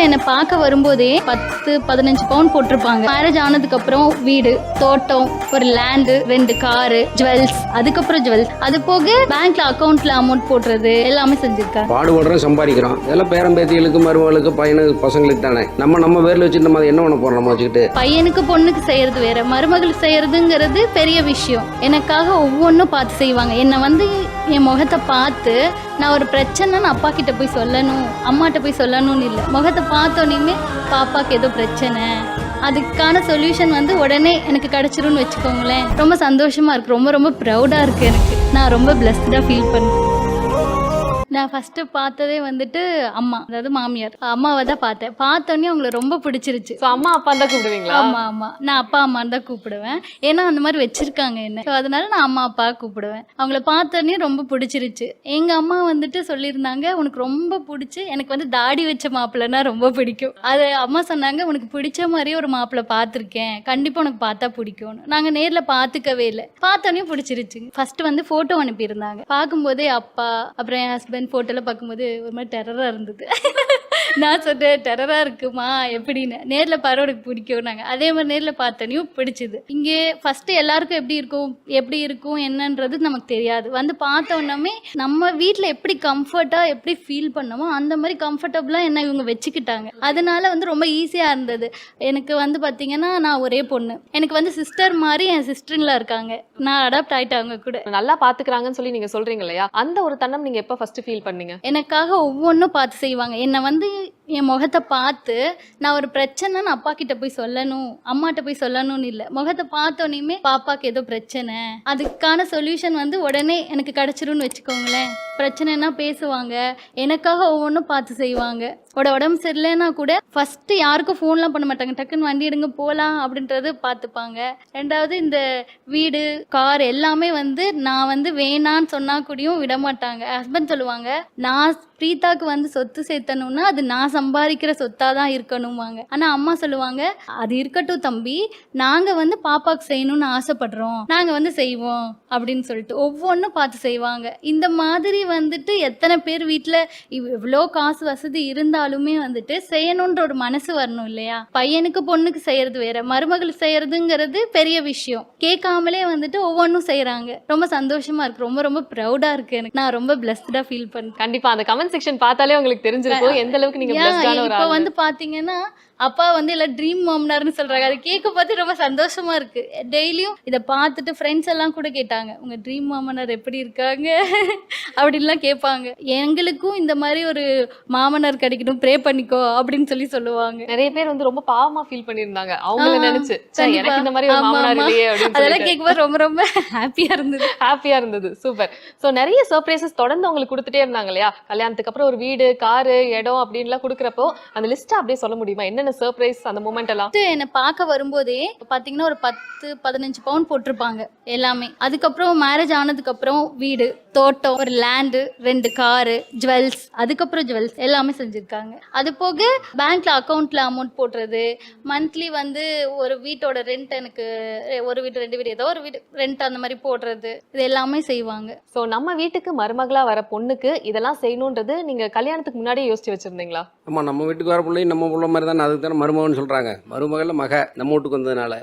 என்னை பார்க்க வரும்போதே 10-15 பவுன் போட்டிருப்பாங்க. மேரேஜ் ஆனதுக்கு அப்புறம் வீடு, தோட்டம், ஒரு லேண்டு, 2 காரு, ஜுவல்ஸ், அதுக்கப்புறம் ஜுவல்ஸ், அது போக பேங்க்ல அக்கௌண்ட்ல அமௌண்ட் போடுறது எல்லாமே செஞ்சிருக்காங்க. பாடுபடுறோம், சம்பாதிக்கிறோம். இதெல்லாம் பேரம்பேத்திகளுக்கு, மருமகளுக்கு, பையனுக்கு, பசங்களுக்கு தானே. நம்ம பேர்ல வச்சு நம்ம என்ன பண்ண போறோம்? நம்ம வச்சுக்கிட்டு பையனுக்கு பொண்ணுக்கு செய்யறது வேற, மருமகளுக்கு செய்யறதுங்கிறது பெரிய விஷயம். எனக்காக ஒவ்வொன்றும் பார்த்து செய்வாங்க. என்னை வந்து என் முகத்தை பார்த்து நான் ஒரு பிரச்சனைன்னு அப்பா கிட்ட போய் சொல்லணும், அம்மாட்ட போய் சொல்லணும்னு இல்லை. முகத்தை பார்த்தோன்னே பாப்பாக்கு ஏதோ பிரச்சனை, அதுக்கான சொல்யூஷன் வந்து உடனே எனக்கு கிடைச்சிரும்னு வச்சுக்கோங்களேன். ரொம்ப சந்தோஷமா இருக்கு, ரொம்ப ரொம்ப ப்ரௌடாக இருக்கு எனக்கு. நான் ரொம்ப பிளஸ்டாக ஃபீல் பண்ணுறேன். நான் ஃபஸ்ட்டு பார்த்ததே வந்துட்டு அம்மா, அதாவது மாமியார் அம்மாவை தான் பார்த்தேன். பார்த்தோன்னே அவங்கள ரொம்ப பிடிச்சிருச்சு. ஸோ அம்மா அப்பா தான் கூப்பிடுவீங்களா? ஆமாம், நான் அப்பா அம்மான்னு தான் கூப்பிடுவேன். ஏன்னா அந்த மாதிரி வச்சுருக்காங்க என்ன. ஸோ அதனால நான் அம்மா அப்பா கூப்பிடுவேன். அவங்கள பார்த்தோன்னே ரொம்ப பிடிச்சிருச்சு. எங்கள் அம்மா வந்துட்டு சொல்லியிருந்தாங்க, உனக்கு ரொம்ப பிடிச்சி, எனக்கு வந்து தாடி வச்ச மாப்பிள்ளைன்னா ரொம்ப பிடிக்கும். அது அம்மா சொன்னாங்க, உனக்கு பிடிச்ச மாதிரியே ஒரு மாப்பிள்ளை பார்த்துருக்கேன், கண்டிப்பாக உனக்கு பார்த்தா பிடிக்கும்னு. நாங்கள் நேரில் பார்த்துக்கவே இல்லை, பார்த்தோன்னே பிடிச்சிருச்சு. ஃபஸ்ட்டு வந்து ஃபோட்டோ அனுப்பியிருந்தாங்க. பார்க்கும்போதே அப்பா அப்புறம் என் ஹஸ்பண்ட் ஃபோட்டோவில் பார்க்கும்போது ஒரு மாதிரி டெரராக இருந்தது. நான் சொன்னேன், டெரராக இருக்குமா எப்படின்னு. நேரில் பாரு உனக்கு பிடிக்கும்னாங்க. அதே மாதிரி நேரில் பார்த்தோன்னையும் பிடிச்சிது. இங்கே ஃபஸ்ட்டு எல்லாருக்கும் எப்படி இருக்கும் என்னன்றது நமக்கு தெரியாது. வந்து பார்த்தோன்னே நம்ம வீட்டில் எப்படி கம்ஃபர்ட்டாக எப்படி ஃபீல் பண்ணமோ அந்த மாதிரி கம்ஃபர்டபுளாக என்ன இவங்க வச்சுக்கிட்டாங்க. அதனால வந்து ரொம்ப ஈஸியாக இருந்தது. எனக்கு வந்து பார்த்தீங்கன்னா, நான் ஒரே பொண்ணு. எனக்கு வந்து சிஸ்டர் மாதிரி என் சிஸ்டருங்களா இருக்காங்க. நான் அடாப்ட் ஆகிட்டாங்க கூட. நல்லா பாத்துக்கிறாங்கன்னு சொல்லி நீங்க சொல்றீங்க இல்லையா? அந்த ஒரு தன்னம் நீங்க எப்ப ஃபர்ஸ்ட் ஃபீல் பண்ணீங்க? எனக்காக ஒவ்வொன்றும் பார்த்து செய்வாங்க. என்னை வந்து என் முகத்தை பார்த்து நான் ஒரு பிரச்சனைன்னு அப்பா கிட்ட போய் சொல்லணும், அம்மாட்ட போய் சொல்லணும்னு இல்லை. முகத்தை பார்த்தோன்னே பாப்பாக்கு ஏதோ பிரச்சனை, அதுக்கான சொல்யூஷன் வந்து உடனே எனக்கு கிடைச்சிரும்னு வச்சுக்கோங்களேன். பிரச்சனைனா பேசுவாங்க, எனக்காக ஒவ்வொன்றும் பார்த்து செய்வாங்க. உடம்பு சரியில்லைன்னா கூட ஃபஸ்ட்டு யாருக்கும் ஃபோன்லாம் பண்ண மாட்டாங்க, டக்குன்னு வண்டி எடுங்க போகலாம் அப்படின்றது பார்த்துப்பாங்க. ரெண்டாவது இந்த வீடு கார் எல்லாமே வந்து நான் வந்து வேணான்னு சொன்னால் கூடயும் விட மாட்டாங்க. ஹஸ்பண்ட் சொல்லுவாங்க, நான் பிரீத்தாக்கு வந்து சொத்து சேர்த்தணும்னா அது நான் சம்பாதிக்கிற சொத்தாக தான் இருக்கணுமாங்க. ஆனால் அம்மா சொல்லுவாங்க, அது இருக்கட்டும் தம்பி, நாங்கள் வந்து பாப்பாவுக்கு செய்யணும்னு ஆசைப்படுறோம், நாங்கள் வந்து செய்வோம் அப்படின்னு சொல்லிட்டு ஒவ்வொன்றும் பார்த்து செய்வாங்க. இந்த மாதிரி வந்துட்டு எத்தனை பேர் வீட்டில் இவ்வளோ காசு வசதி இருந்தாலுமே வந்துட்டு செய்யணுன்ற ஒரு மனசு வரணும் இல்லையா? பையனுக்கு பொண்ணுக்கு செய்யறது வேற, மருமகளுக்கு செய்யறதுங்கிறது பெரிய விஷயம். கேட்காமலே வந்துட்டு ஒவ்வொன்றும் செய்யறாங்க. ரொம்ப சந்தோஷமா இருக்கு, ரொம்ப ரொம்ப ப்ரௌடா இருக்கு எனக்கு. நான் ரொம்ப பிளஸ்டா ஃபீல் பண்ணேன். கண்டிப்பா அந்த கமெண்ட் செக்ஷன் பார்த்தாலே உங்களுக்கு தெரிஞ்சிருக்கும் எந்த அளவுக்கு நீங்க பிளஸ்டான ஒரு இப்போ ஆளு. வந்து பாத்தீங்கன்னா அப்பா வந்து எல்லாம் ட்ரீம் மாமனார்னு சொல்றாங்க. அது கேட்க பார்த்து ரொம்ப சந்தோஷமா இருக்கு. டெய்லியும் இதை பார்த்துட்டு ஃப்ரெண்ட்ஸ் எல்லாம் கூட கேட்டாங்க, உங்க ட்ரீம் மாமனார் எப்படி இருக்காங்க அப்படின்லாம் கேட்பாங்க. எங்களுக்கும் இந்த மாதிரி ஒரு மாமனார் கிடைக்கணும், ப்ரே பண்ணிக்கோ அப்படின்னு சொல்லுவாங்க. நிறைய பேர் வந்து ரொம்ப பாவமா ஃபீல் பண்ணிருந்தாங்க அவங்கள நினைச்சு, எனக்கு இந்த மாதிரி ஒரு மாமனார் இல்லையே அப்படின்னு. அதெல்லாம் கேட்கும்போது ரொம்ப ரொம்ப ஹாப்பியா இருந்தது. சூப்பர். சோ நிறைய சர்ப்ரைசஸ் தொடர்ந்து உங்களுக்கு கொடுத்துட்டே இருந்தாங்க இல்லையா? கல்யாணத்துக்கு அப்புறம் ஒரு வீடு, காரு, இடம் அப்படின்லாம் கொடுக்குறப்போ அந்த லிஸ்ட் அப்படியே சொல்ல முடியுமா? என்னென்ன சர்ப்ரைஸ் அந்த மொமெண்ட் எல்லாம்? என்னை பார்க்க வரும்போதே பாத்தீங்கன்னா ஒரு 10-15 பவுன் போட்டிருப்பாங்க எல்லாமே. அதுக்கப்புறம் மேரேஜ் ஆனதுக்கு அப்புறம் வீடு, தோட்டம், ஒரு லேண்டு, 2 காரு, ஜுவல்ஸ், அதுக்கப்புறம் ஜுவல்ஸ் எல்லாமே செஞ்சிருக்காங்க. அது போக பேங்க்ல அக்கௌண்ட்ல அமௌண்ட் போடுறது, மந்த்லி வந்து ஒரு வீட்டோட ரெண்ட், எனக்கு ஒரு வீடு 2 வீடு ஏதோ ஒரு வீடு ரெண்ட் அந்த மாதிரி போடுறது, இது எல்லாமே செய்வாங்க. சோ நம்ம வீட்டுக்கு மருமகளா வர பொண்ணுக்கு இதெல்லாம் செய்யணும்ன்றது நீங்க கல்யாணத்துக்கு முன்னாடியே யோசிச்சு வச்சிருந்தீங்களா? ஆமா, நம்ம வீட்டுக்கு வர பிள்ளையும் நம்ம பிள்ளை மாதிரி தானே. அதுக்கு தானே மருமகன் சொல்றாங்க. மருமகள் மக நம்ம வீட்டுக்கு வந்ததுனால